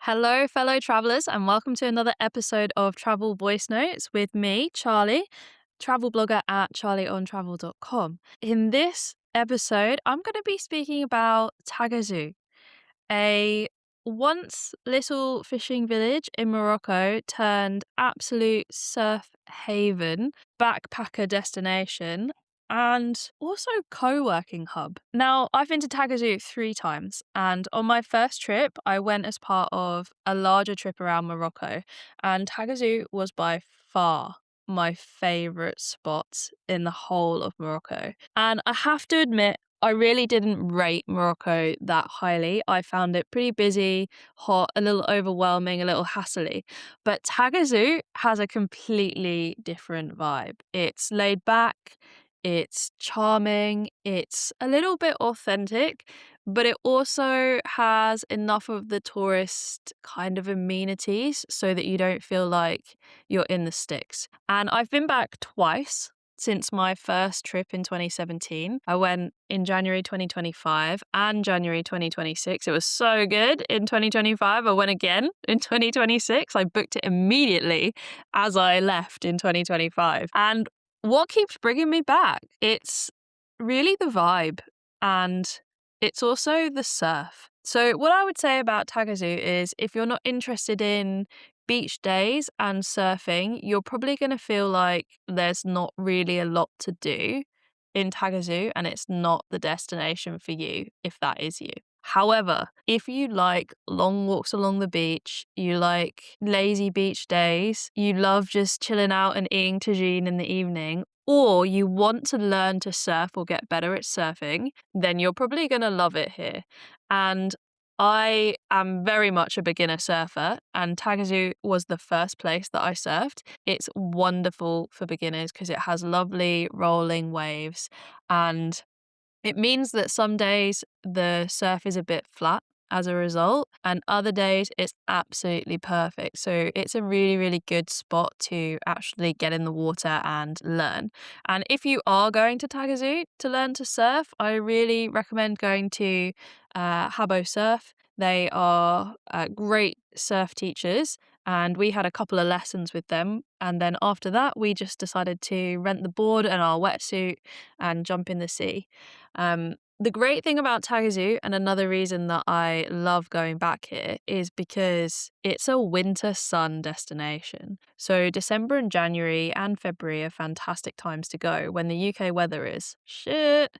Hello, fellow travelers, and welcome to another episode of Travel Voice Notes with me, Charlie, travel blogger at charlieontravel.com. In this episode, I'm going to be speaking about Taghazout, a once little fishing village in Morocco turned absolute surf haven, backpacker destination, and also co-working hub. Now, I've been to Taghazout 3 times, and on my first trip, I went as part of a larger trip around Morocco, and Taghazout was by far my favourite spot in the whole of Morocco. And I have to admit, I really didn't rate Morocco that highly. I found it pretty busy, hot, a little overwhelming, a little hassly. But Taghazout has a completely different vibe. It's laid back, it's charming, it's a little bit authentic, but it also has enough of the tourist kind of amenities so that you don't feel like you're in the sticks. And I've been back twice since my first trip in 2017. I went in January 2025 and January 2026. It was so good in 2025. I went again in 2026. I booked it immediately as I left in 2025. And what keeps bringing me back? It's really the vibe, and it's also the surf. So what I would say about Taghazout is if you're not interested in beach days and surfing, you're probably going to feel like there's not really a lot to do in Taghazout and it's not the destination for you if that is you. However, if you like long walks along the beach, you like lazy beach days, you love just chilling out and eating tagine in the evening, or you want to learn to surf or get better at surfing, then you're probably going to love it here. And I am very much a beginner surfer, and Taghazout was the first place that I surfed. It's wonderful for beginners because it has lovely rolling waves, and it means that some days the surf is a bit flat as a result, and other days it's absolutely perfect. So it's a really, really good spot to actually get in the water and learn. And if you are going to Taghazout to learn to surf, I really recommend going to Habbo Surf. They are great surf teachers, and we had a couple of lessons with them. And then after that, we just decided to rent the board and our wetsuit and jump in the sea. The great thing about Taghazout, and another reason that I love going back here, is because it's a winter sun destination. So December and January and February are fantastic times to go when the UK weather is shit.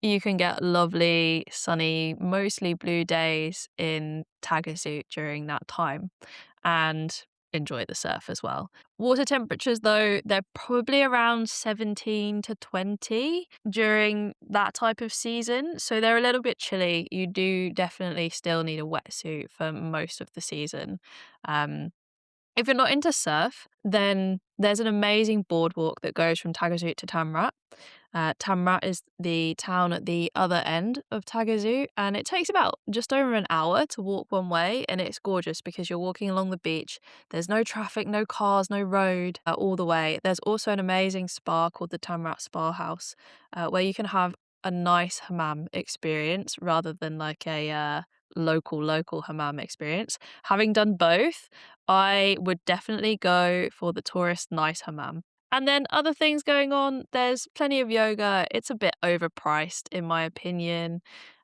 You can get lovely, sunny, mostly blue days in Taghazout during that time and enjoy the surf as well. Water temperatures, though, they're probably around 17 to 20 during that type of season. So they're a little bit chilly. You do definitely still need a wetsuit for most of the season. If you're not into surf, then there's an amazing boardwalk that goes from Taghazout to Tamrat. Tamrat is the town at the other end of Taghazout, and it takes about just over an hour to walk one way, and it's gorgeous because you're walking along the beach. There's no traffic, no cars, no road all the way. There's also an amazing spa called the Tamrat Spa House, where you can have a nice hammam experience rather than like a local hammam experience. Having done both, I would definitely go for the tourist nice hammam. And then other things going on, there's plenty of yoga. It's a bit overpriced, in my opinion.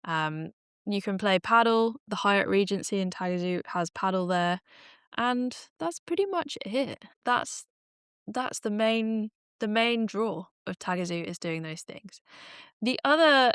You can play paddle. The Hyatt Regency in Taghazout has paddle there. And that's pretty much it. That's the main draw of Taghazout is doing those things. The other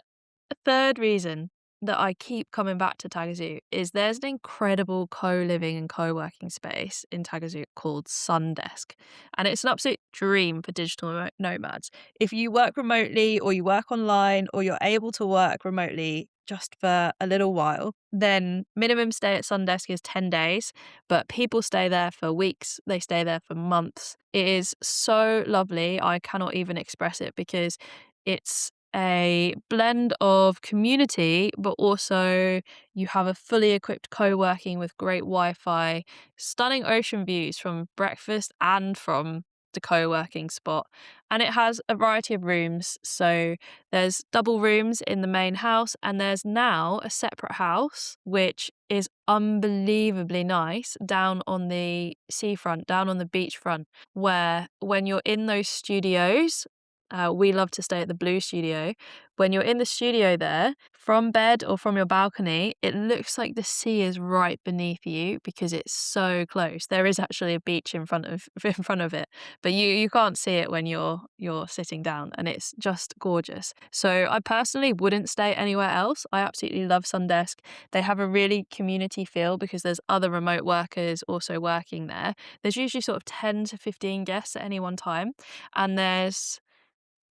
third reason that I keep coming back to Taghazout is there's an incredible co-living and co-working space in Taghazout called SunDesk, and it's an absolute dream for digital nomads. If you work remotely or you work online or you're able to work remotely just for a little while, then minimum stay at SunDesk is 10 days, but people stay there for weeks, they stay there for months. It is so lovely. I cannot even express it because it's a blend of community, but also you have a fully equipped co-working with great Wi-Fi, stunning ocean views from breakfast and from the co-working spot. And it has a variety of rooms. So there's double rooms in the main house, and there's now a separate house, which is unbelievably nice down on the seafront, down on the beachfront, where when you're in those studios, we love to stay at the Blue Studio. When you're in the studio there, from bed or from your balcony, it looks like the sea is right beneath you because it's so close. There is actually a beach in front of in front of it, but you can't see it when you're sitting down, and it's just gorgeous. So I personally wouldn't stay anywhere else. I absolutely love SunDesk. They have a really community feel because there's other remote workers also working there. There's usually sort of 10 to 15 guests at any one time, and there's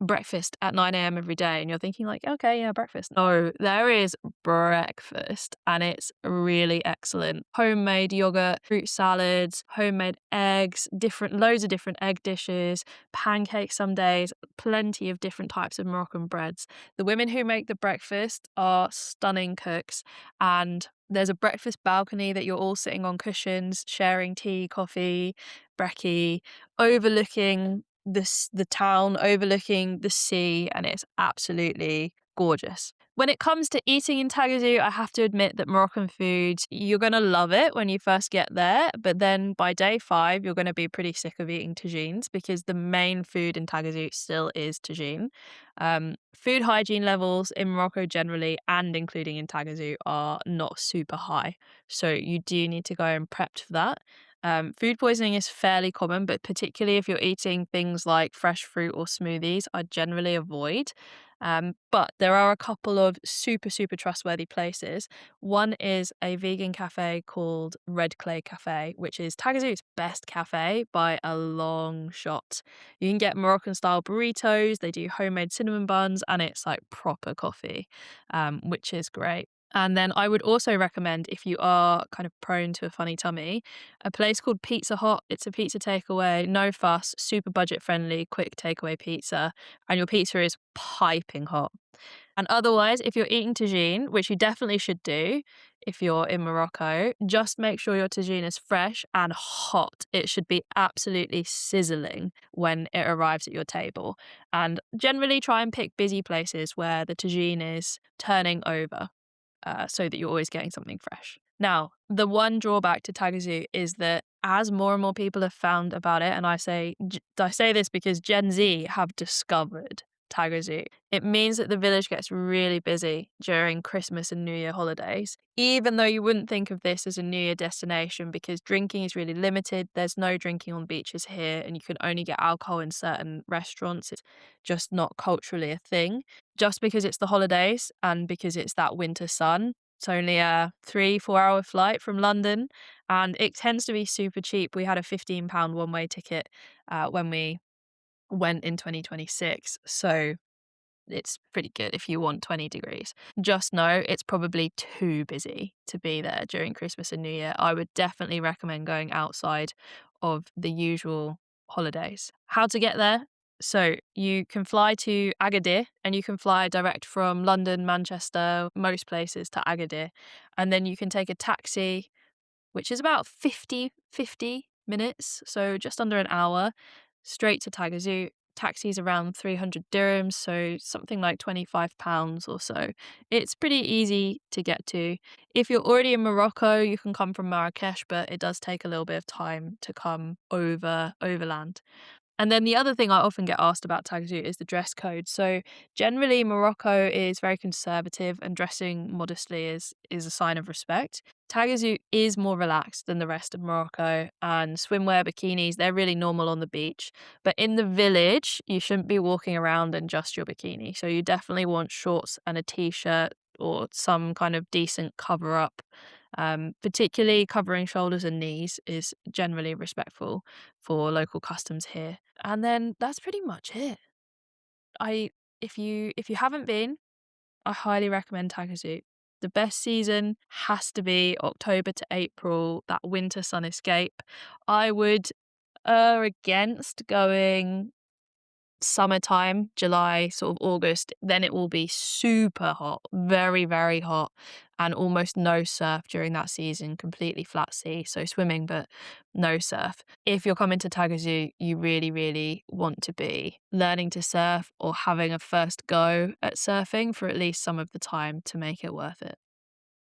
breakfast at 9 a.m. every day, and you're thinking like, okay, yeah, breakfast. No, there is breakfast, and it's really excellent. Homemade yogurt, fruit salads, homemade eggs, loads of different egg dishes, pancakes some days, plenty of different types of Moroccan breads. The women who make the breakfast are stunning cooks, and there's a breakfast balcony that you're all sitting on cushions, sharing tea, coffee, brekkie, overlooking the town, overlooking the sea, and it's absolutely gorgeous. When it comes to eating in Taghazout, I have to admit that Moroccan food, you're going to love it when you first get there, but then by day 5, you're going to be pretty sick of eating tagines because the main food in Taghazout still is tagine. Food hygiene levels in Morocco generally, and including in Taghazout, are not super high, so you do need to go and prep for that. Food poisoning is fairly common, but particularly if you're eating things like fresh fruit or smoothies, I generally avoid. But there are a couple of super, super trustworthy places. One is a vegan cafe called Red Clay Cafe, which is Taghazout's best cafe by a long shot. You can get Moroccan style burritos, they do homemade cinnamon buns, and it's like proper coffee, which is great. And then I would also recommend, if you are kind of prone to a funny tummy, a place called Pizza Hut. It's a pizza takeaway, no fuss, super budget friendly, quick takeaway pizza, and your pizza is piping hot. And otherwise, if you're eating tagine, which you definitely should do if you're in Morocco, just make sure your tagine is fresh and hot. It should be absolutely sizzling when it arrives at your table. And generally try and pick busy places where the tagine is turning over, so that you're always getting something fresh. Now, the one drawback to Taghazout is that as more and more people have found about it, and I say this because Gen Z have discovered Taghazout, it means that the village gets really busy during Christmas and New Year holidays, even though you wouldn't think of this as a New Year destination because drinking is really limited. There's no drinking on beaches here, and you can only get alcohol in certain restaurants. It's just not culturally a thing. Just because it's the holidays and because it's that winter sun. It's only a 3-4 hour flight from London, and it tends to be super cheap. We had a £15 one-way ticket when we went in 2026, so it's pretty good if you want 20 degrees. Just know it's probably too busy to be there during Christmas and New Year. I would definitely recommend going outside of the usual holidays. How to get there? So you can fly to Agadir, and you can fly direct from London, Manchester, most places to Agadir. And then you can take a taxi, which is about 50 minutes, so just under an hour, straight to Taghazout. Taxi's around 300 dirhams, so something like £25 or so. It's pretty easy to get to. If you're already in Morocco, you can come from Marrakesh, but it does take a little bit of time to come overland. And then the other thing I often get asked about Taghazout is the dress code. So generally Morocco is very conservative, and dressing modestly is a sign of respect. Taghazout is more relaxed than the rest of Morocco, and swimwear, bikinis, they're really normal on the beach. But in the village, you shouldn't be walking around in just your bikini. So you definitely want shorts and a t-shirt or some kind of decent cover up. Particularly covering shoulders and knees is generally respectful for local customs here. And then that's pretty much it. I if you haven't been, I highly recommend Taghazout. The best season has to be October to April, that winter sun escape. I would err against going summertime, July, sort of August. Then it will be super hot, very, very hot, and almost no surf during that season, completely flat sea, so swimming but no surf. If you're coming to Taghazout, you really, really want to be learning to surf or having a first go at surfing for at least some of the time to make it worth it.